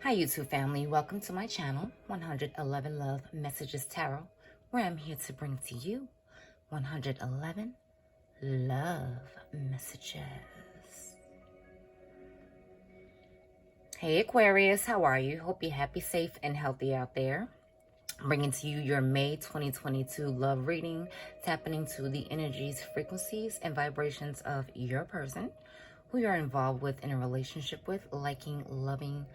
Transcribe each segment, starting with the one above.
Hi YouTube family, welcome to my channel 111 Love Messages Tarot, where I'm here to bring to you 111 love messages. Hey Aquarius, how are you? Hope you're happy, safe, and healthy out there. I'm bringing to you your May 2022 love reading, tapping into the energies, frequencies, and vibrations of your person who you're involved with, in a relationship with, liking, loving,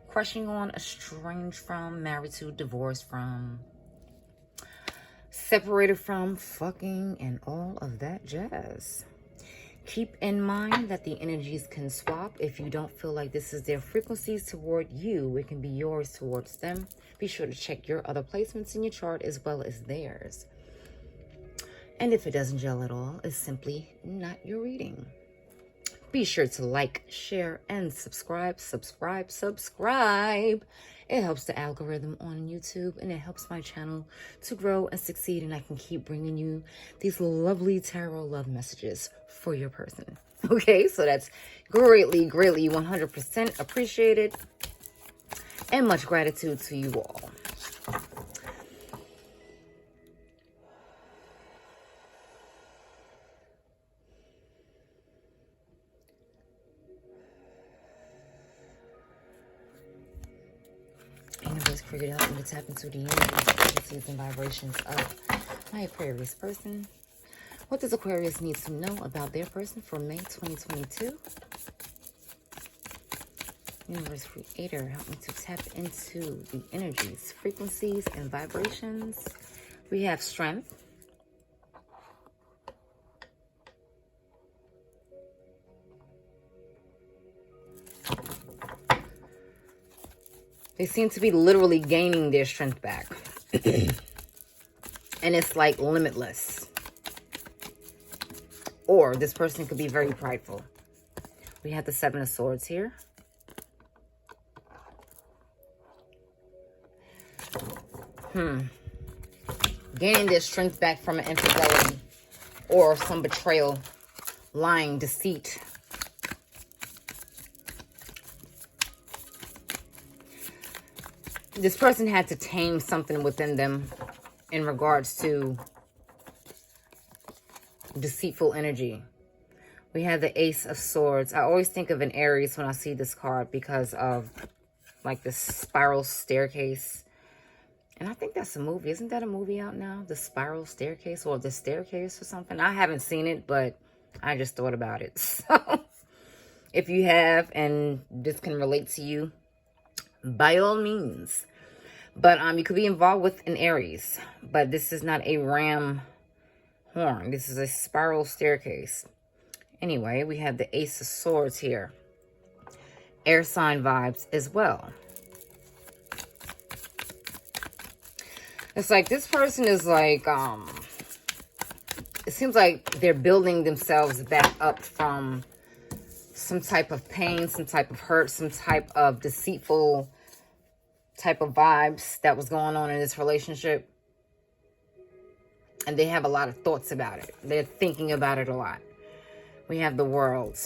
crushing on, estranged from, married to, divorced from, separated from, fucking, and all of that jazz. Keep in mind that the energies can swap. If you don't feel like this is their frequencies toward you, it can be yours towards them. Be sure to check your other placements in your chart as well as theirs. And if it doesn't gel at all, it's simply not your reading. Be sure to like, share, and subscribe. Subscribe. It helps the algorithm on YouTube, and it helps my channel to grow and succeed, and I can keep bringing you these lovely tarot love messages for your person. Okay, so that's greatly 100% appreciated, and much gratitude to you all. Universe created help me to tap into the frequencies and vibrations of my Aquarius person. What does Aquarius need to know about their person for May 2022? Universe creator, help me to tap into the energies, frequencies, and vibrations. We have strength. They seem to be literally gaining their strength back. And it's like limitless. Or this person could be very prideful. We have the Seven of Swords here. Gaining their strength back from an infidelity or some betrayal, lying, deceit. This person had to tame something within them in regards to deceitful energy. We have the Ace of Swords. I always think of an Aries when I see this card because of like this spiral staircase. And I think that's a movie. Isn't that a movie out now? The Spiral Staircase, or The Staircase or something. I haven't seen it, but I just thought about it. So if you have and this can relate to you, by all means. But you could be involved with an Aries, but this is not a ram horn. This is a spiral staircase. Anyway, we have the Ace of Swords here. Air sign vibes as well. It's like this person is like, it seems like they're building themselves back up from some type of pain, some type of hurt, some type of deceitful type of vibes that was going on in this relationship. And they have a lot of thoughts about it. They're thinking about it a lot. We have the World.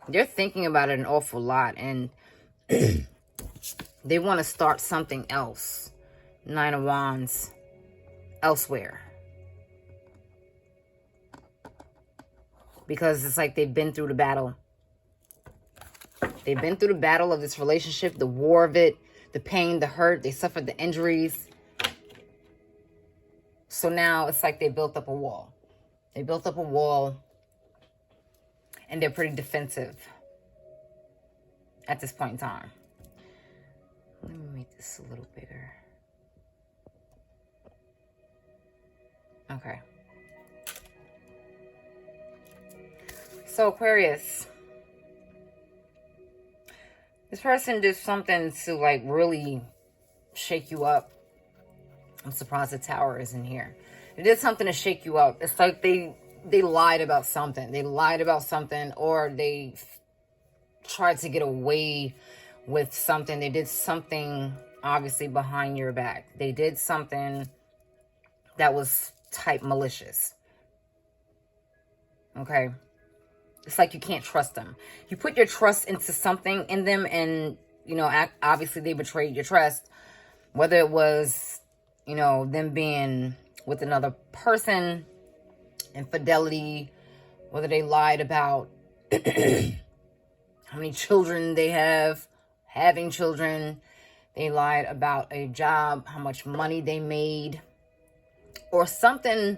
They're thinking about it an awful lot, and they want to start something else. Nine of Wands elsewhere. Because it's like they've been through the battle. They've been through the battle of this relationship, the war of it, the pain, the hurt. They suffered the injuries. So now it's like they built up a wall. They built up a wall, and they're pretty defensive at this point in time. Let me make this a little bigger. Okay. So Aquarius, this person did something to like really shake you up. I'm surprised the Tower isn't here. They did something to shake you up. It's like they lied about something. They lied about something, or they tried to get away with something. They did something obviously behind your back. They did something that was type malicious. Okay? It's like you can't trust them. You put your trust into something in them, and you know, obviously they betrayed your trust. Whether it was, you know, them being with another person, infidelity, whether they lied about how many children they have, having children, they lied about a job, how much money they made, or something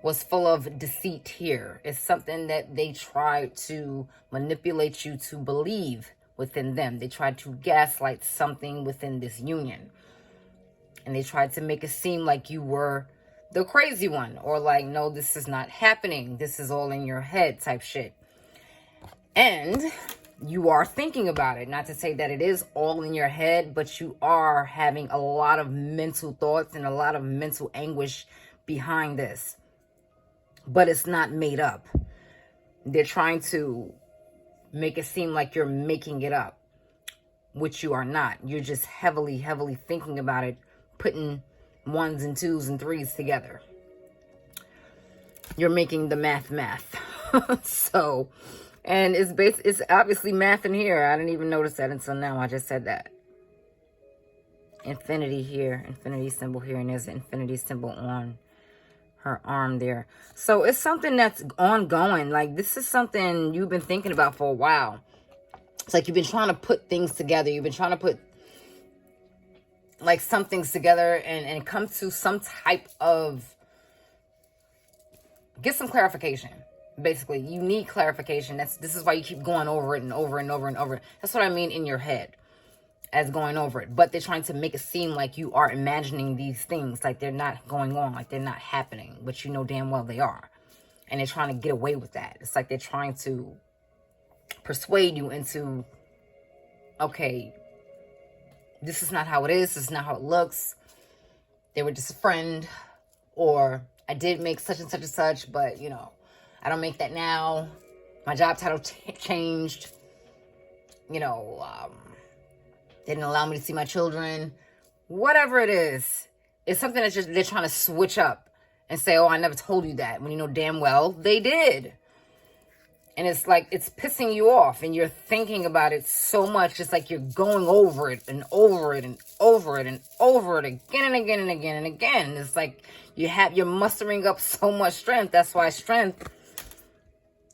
was full of deceit here. It's something that they tried to manipulate you to believe within them. They tried to gaslight something within this union. And they tried to make it seem like you were the crazy one, or like, no, this is not happening. This is all in your head type shit. And you are thinking about it. Not to say that it is all in your head, but you are having a lot of mental thoughts and a lot of mental anguish behind this. But it's not made up. They're trying to make it seem like you're making it up, which you are not. You're just heavily, heavily thinking about it, putting ones and twos and threes together. You're making the math. So, and it's obviously math in here. I didn't even notice that until now. I just said that. Infinity here, infinity symbol here, and there's an infinity symbol on her arm there. So it's something that's ongoing. Like, this is something you've been thinking about for a while. It's like you've been trying to put things together. You've been trying to put like some things together and come to some type of, get some clarification. Basically, you need clarification. This is why you keep going over it and over and over and over. That's what I mean in your head as going over it. But they're trying to make it seem like you are imagining these things, like they're not going on, like they're not happening, but you know damn well they are. And they're trying to get away with that. It's like they're trying to persuade you into, okay, this is not how it is. This is not how it looks. They were just a friend. Or I did make such and such and such, but, you know, I don't make that now. My job title changed. You know, they didn't allow me to see my children. Whatever it is, it's something that they're trying to switch up and say, oh, I never told you that. When you know damn well they did. And it's like, it's pissing you off and you're thinking about it so much. It's like you're going over it and over it and over it and over it again and again and again and again. It's like you're mustering up so much strength. That's why strength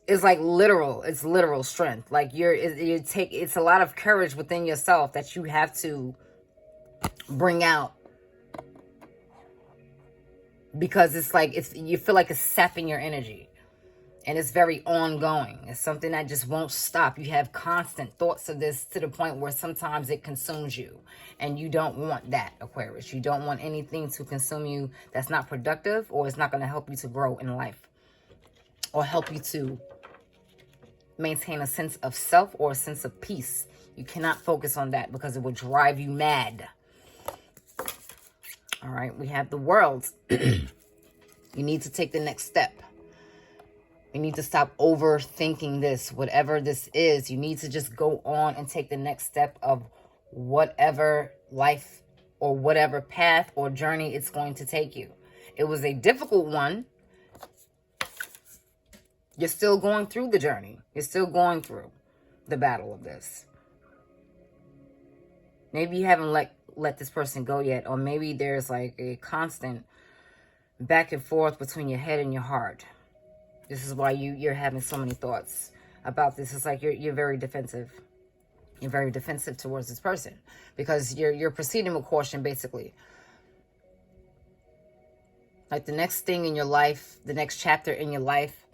is like literal. It's literal strength. Like it's a lot of courage within yourself that you have to bring out. Because it's like, you feel like it's sapping your energy. And it's very ongoing. It's something that just won't stop. You have constant thoughts of this to the point where sometimes it consumes you. And you don't want that, Aquarius. You don't want anything to consume you that's not productive, or it's not going to help you to grow in life. Or help you to maintain a sense of self or a sense of peace. You cannot focus on that because it will drive you mad. All right, we have the World. You need to take the next step. You need to stop overthinking this. Whatever this is, you need to just go on and take the next step of whatever life or whatever path or journey it's going to take you. It was a difficult one. You're still going through the journey. You're still going through the battle of this. Maybe you haven't let this person go yet, or maybe there's like a constant back and forth between your head and your heart. This is why you're having so many thoughts about this. It's like you're very defensive. You're very defensive towards this person because you're proceeding with caution, basically. Like the next thing in your life, the next chapter in your life,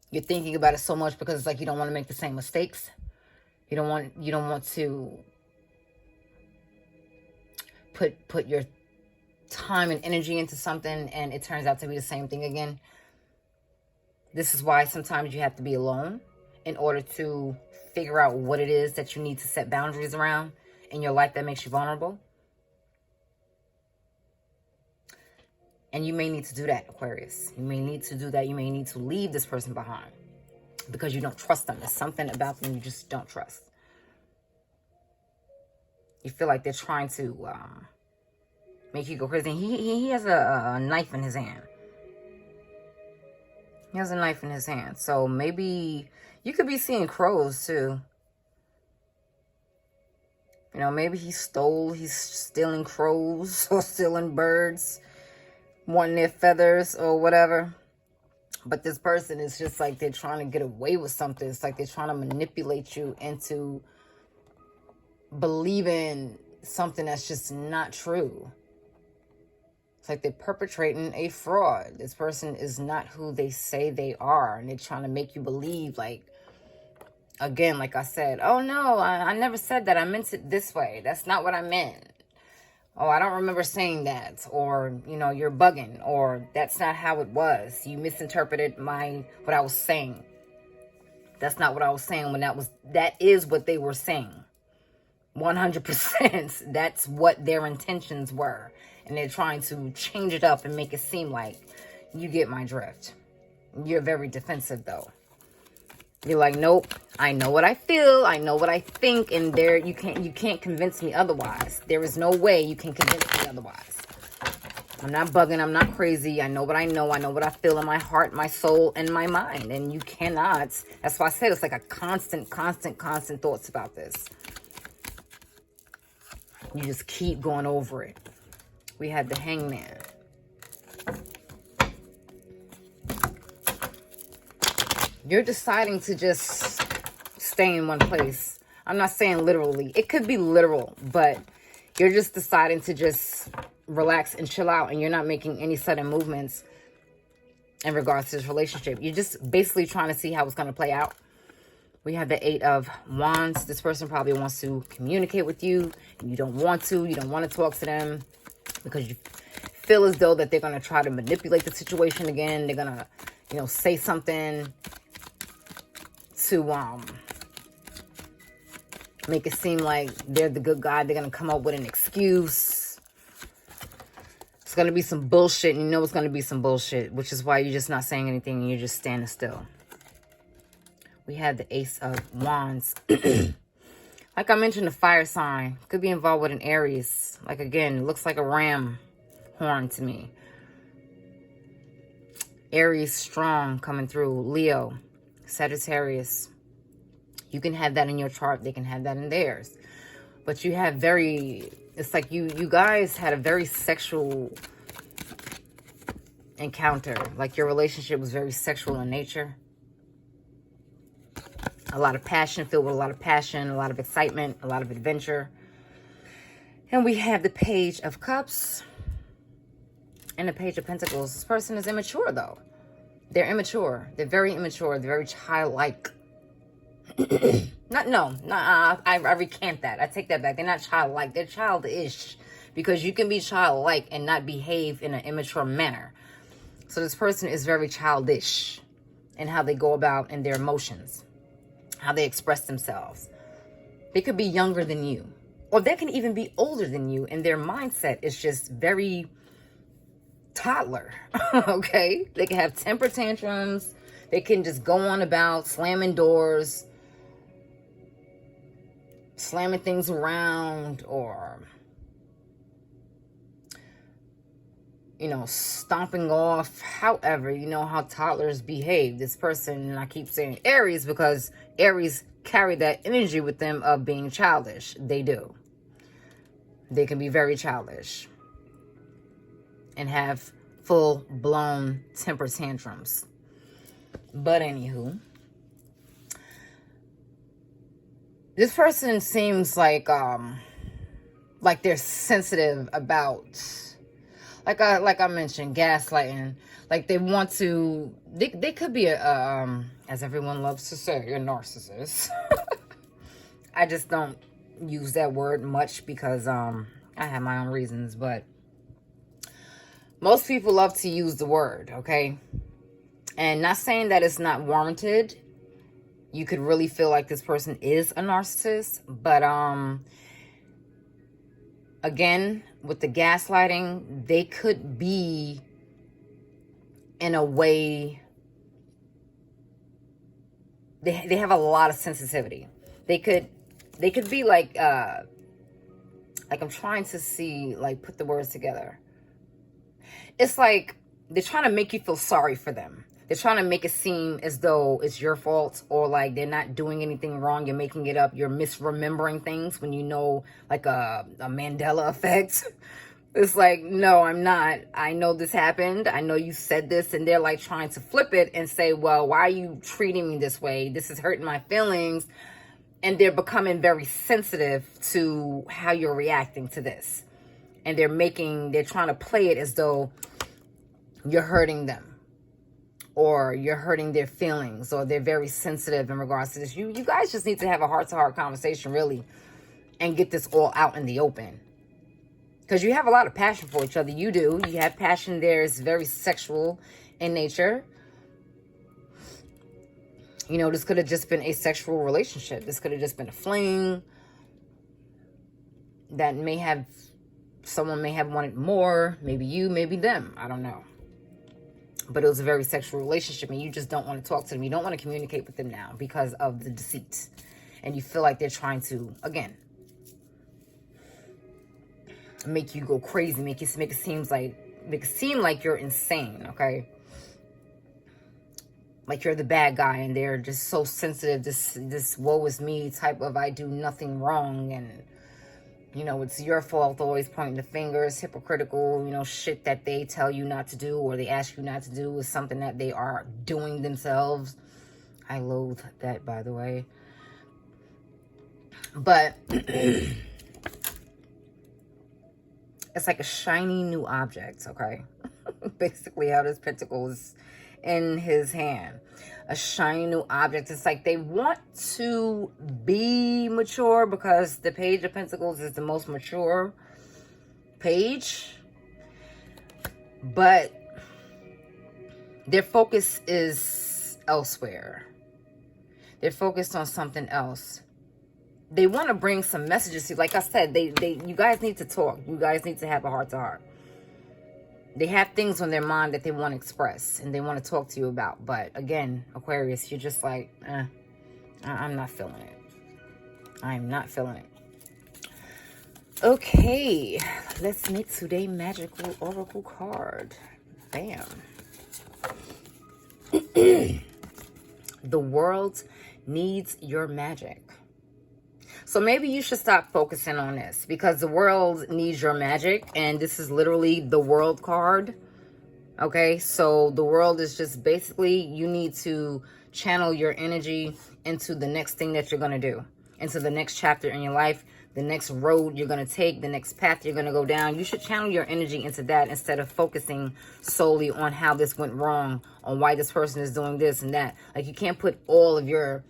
you're thinking about it so much because it's like you don't want to make the same mistakes. You don't want to put your time and energy into something and it turns out to be the same thing again. This is why sometimes you have to be alone in order to figure out what it is that you need to set boundaries around in your life that makes you vulnerable. And you may need to do that, Aquarius. You may need to do that. You may need to leave this person behind because you don't trust them. There's something about them you just don't trust. You feel like they're trying to make you go crazy. He has a knife in his hand. He has a knife in his hand. So maybe you could be seeing crows too. You know, maybe he's stealing crows or stealing birds, wanting their feathers or whatever. But this person is just like they're trying to get away with something. It's like they're trying to manipulate you into believing something that's just not true. It's like they're perpetrating a fraud. This person is not who they say they are. And they're trying to make you believe, like, again, like I said, oh no, I never said that. I meant it this way. That's not what I meant. Oh, I don't remember saying that. Or, you know, you're bugging. Or that's not how it was. You misinterpreted what I was saying. That's not what I was saying when that is what they were saying. 100%. That's what their intentions were. And they're trying to change it up and make it seem like you get my drift. You're very defensive though. You're like, nope, I know what I feel, I know what I think, and you can't convince me otherwise. There is no way you can convince me otherwise. I'm not bugging, I'm not crazy. I know what I know what I feel in my heart, my soul, and my mind. And you cannot, that's why I said it's like a constant thoughts about this. You just keep going over it. We had the Hangman. You're deciding to just stay in one place. I'm not saying literally. It could be literal, but you're just deciding to just relax and chill out, and you're not making any sudden movements in regards to this relationship. You're just basically trying to see how it's going to play out. We have the 8 of Wands. This person probably wants to communicate with you, and you don't want to. You don't want to talk to them because you feel as though that they're going to try to manipulate the situation again. They're going to, you know, say something to make it seem like they're the good guy. They're going to come up with an excuse. It's going to be some bullshit, and you know it's going to be some bullshit, which is why you're just not saying anything and you're just standing still. We had the Ace of Wands. Like I mentioned, the fire sign could be involved with an Aries. Like, again, it looks like a ram horn to me. Aries strong coming through. Leo, Sagittarius. You can have that in your chart. They can have that in theirs. But you have it's like you guys had a very sexual encounter. Like your relationship was very sexual in nature. A lot of passion, filled with a lot of passion, a lot of excitement, a lot of adventure. And we have the Page of Cups and the Page of Pentacles. This person is immature, though. They're immature. They're very immature. They're very childlike. I recant that. I take that back. They're not childlike. They're childish. Because you can be childlike and not behave in an immature manner. So this person is very childish in how they go about in their emotions, how they express themselves. They could be younger than you, or they can even be older than you, and their mindset is just very toddler. Okay, they can have temper tantrums. They can just go on about slamming doors, slamming things around, or, you know, stomping off. However, you know how toddlers behave. This person, and I keep saying Aries because Aries carry that energy with them of being childish. They do. They can be very childish and have full-blown temper tantrums. But anywho, this person seems like they're sensitive about, like I mentioned, gaslighting. Like they want to, they could be as everyone loves to say, a narcissist. I just don't use that word much because I have my own reasons, but most people love to use the word, okay? And not saying that it's not warranted. You could really feel like this person is a narcissist, but again, with the gaslighting, they could be in a way, they have a lot of sensitivity. They could be like I'm trying to see, like, put the words together. It's like they're trying to make you feel sorry for them. They're trying to make it seem as though it's your fault, or like they're not doing anything wrong. You're making it up. You're misremembering things when you know, like a Mandela effect. It's like, no, I'm not. I know this happened. I know you said this. And they're like trying to flip it and say, well, why are you treating me this way? This is hurting my feelings. And they're becoming very sensitive to how you're reacting to this. And they're trying to play it as though you're hurting them, or you're hurting their feelings, or they're very sensitive in regards to this. You guys just need to have a heart-to-heart conversation, really, and get this all out in the open. Because you have a lot of passion for each other. You do. You have passion there. It's very sexual in nature. You know, this could have just been a sexual relationship. This could have just been a fling. That someone may have wanted more. Maybe you, maybe them. I don't know. But it was a very sexual relationship, and you just don't want to talk to them. You don't want to communicate with them now because of the deceit. And you feel like they're trying to, again, make you go crazy, make it seem like you're insane, okay? Like you're the bad guy, and they're just so sensitive, this woe is me type of I do nothing wrong, and you know, it's your fault, always pointing the fingers, hypocritical, you know, shit that they tell you not to do or they ask you not to do is something that they are doing themselves. I loathe that, by the way. But it's like a shiny new object, okay? Basically how this pentacle is in his hand. A shiny new object. It's like they want to be mature because the Page of Pentacles is the most mature page. But their focus is elsewhere. They're focused on something else. They want to bring some messages to you. Like I said, you guys need to talk. You guys need to have a heart-to-heart. They have things on their mind that they want to express and they want to talk to you about. But again, Aquarius, you're just like, I'm not feeling it. I'm not feeling it. Okay, let's make today magical oracle card. Bam. The world needs your magic. So maybe you should stop focusing on this because the world needs your magic. And this is literally the world card. Okay, so the world is just basically you need to channel your energy into the next thing that you're going to do. Into the next chapter in your life. The next road you're going to take. The next path you're going to go down. You should channel your energy into that instead of focusing solely on how this went wrong. On why this person is doing this and that. Like you can't put all of your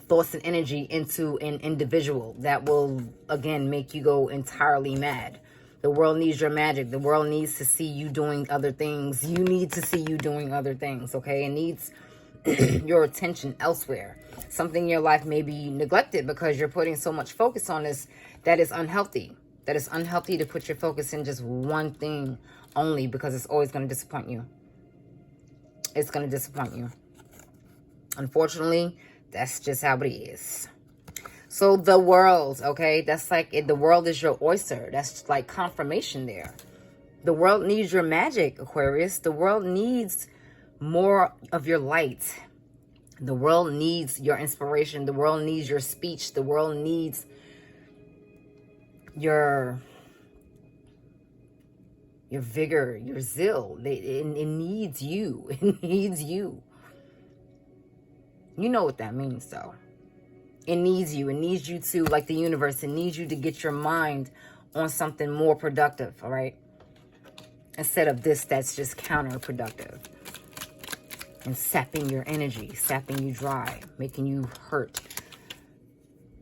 thoughts and energy into an individual that will again make you go entirely mad. The world needs your magic. The world needs to see you doing other things. You need to see you doing other things, okay? It needs your attention elsewhere. Something in your life may be neglected because you're putting so much focus on this that is unhealthy. That is unhealthy to put your focus in just one thing only because it's always going to disappoint you. It's going to disappoint you. Unfortunately, that's just how it is. So the world, okay, that's like the world is your oyster. That's like confirmation there. The world needs your magic, Aquarius. The world needs more of your light. The world needs your inspiration. The world needs your speech. The world needs your vigor, your zeal. It needs you. It needs you. You know what that means, though. It needs you. It needs you to, like the universe, it needs you to get your mind on something more productive, all right? Instead of this that's just counterproductive. And sapping your energy, sapping you dry, making you hurt.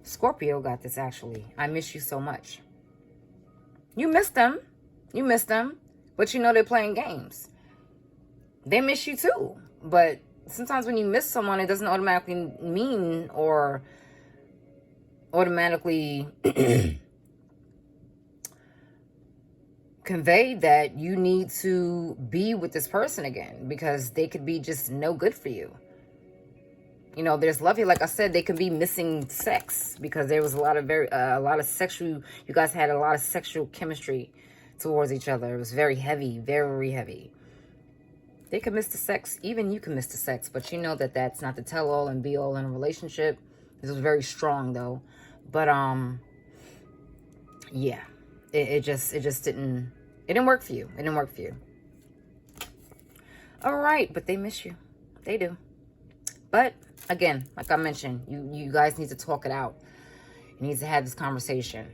Scorpio got this, actually. I miss you so much. You miss them. You miss them. But you know they're playing games. They miss you too. But sometimes when you miss someone, it doesn't automatically mean or automatically convey that you need to be with this person again because they could be just no good for you. You know, there's love here. Like I said, they could be missing sex because there was a lot of sexual, you guys had a lot of sexual chemistry towards each other. It was very heavy, very heavy. They can miss the sex. Even you can miss the sex. But you know that that's not the tell-all and be-all in a relationship. This was very strong, though. But, yeah. It just didn't... It didn't work for you. It didn't work for you. All right. But they miss you. They do. But, again, like I mentioned, you guys need to talk it out. You need to have this conversation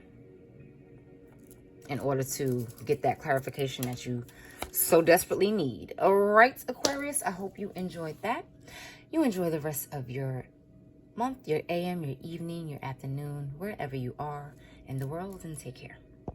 in order to get that clarification that you so desperately need. All right, Aquarius, I hope you enjoyed that. You enjoy the rest of your month, your AM, your evening, your afternoon, wherever you are in the world, and take care.